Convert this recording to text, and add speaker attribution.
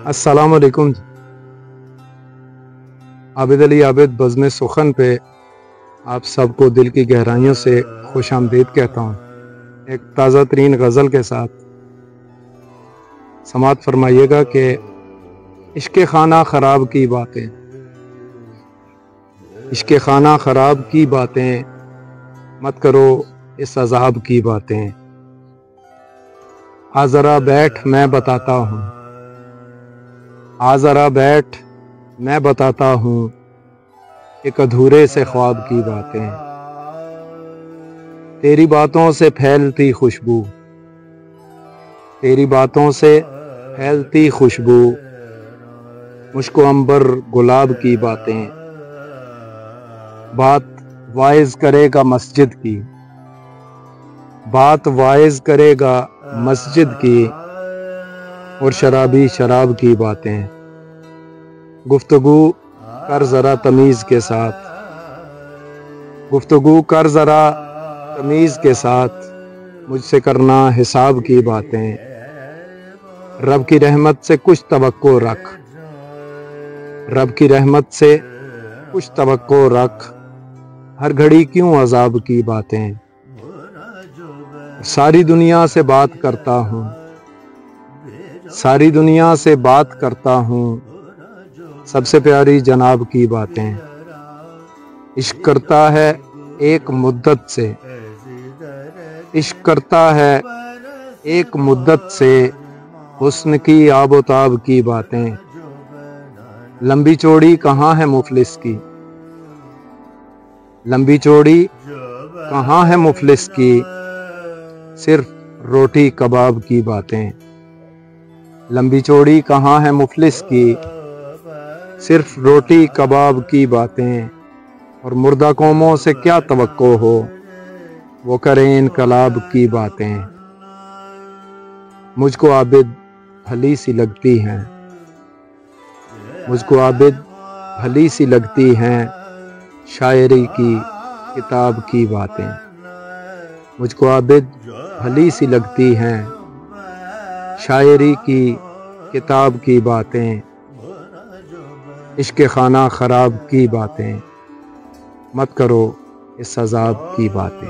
Speaker 1: अस्सलाम वालेकुम। आबिद अली आबिद बज़्म सुखन पे आप सबको दिल की गहराइयों से खुश आमदीद कहता हूँ। एक ताज़ा तरीन गज़ल के साथ समात फरमाइएगा कि इश्क़ खाना ख़राब की बातें, इश्क़ खाना ख़राब की बातें, मत करो इस अज़ाब की बातें। आ ज़रा बैठ मैं बताता हूँ, आ ज़रा बैठ मैं बताता हूँ, एक अधूरे से ख्वाब की बातें। तेरी बातों से फैलती खुशबू, तेरी बातों से फैलती खुशबू, मुझको अंबर गुलाब की बातें। बात वाइज करेगा मस्जिद की, बात वाइज करेगा मस्जिद की, और शराबी शराब की बातें। गुफ्तगू कर ज़रा तमीज़ के साथ, गुफ्तगू कर ज़रा तमीज़ के साथ, मुझसे करना हिसाब की बातें। रब की रहमत से कुछ तवक्को रख, रब की रहमत से कुछ तवक्को रख, हर घड़ी क्यों अज़ाब की बातें। सारी दुनिया से बात करता हूँ, सारी दुनिया से बात करता हूँ, सबसे प्यारी जनाब की बातें। इश्क करता है एक मुद्दत से, इश्क करता है एक मुद्दत से, हुस्न की आबोताब की बातें। लंबी चौड़ी कहाँ है मुफलिस की, लंबी चौड़ी कहाँ है मुफलिस की, सिर्फ रोटी कबाब की बातें। लंबी चौड़ी कहाँ है मुफलिस की, सिर्फ रोटी कबाब की बातें। और मुर्दा कौमों से क्या तवक्को हो, वो करें इनकलाब की बातें। मुझको आबिद भली सी लगती हैं, मुझको आबिद भली सी लगती हैं, शायरी की किताब की बातें। मुझको आबिद भली सी लगती हैं, शायरी की किताब की बातें। इश्क़ खाना ख़राब की बातें, मत करो इस अज़ाब की बातें।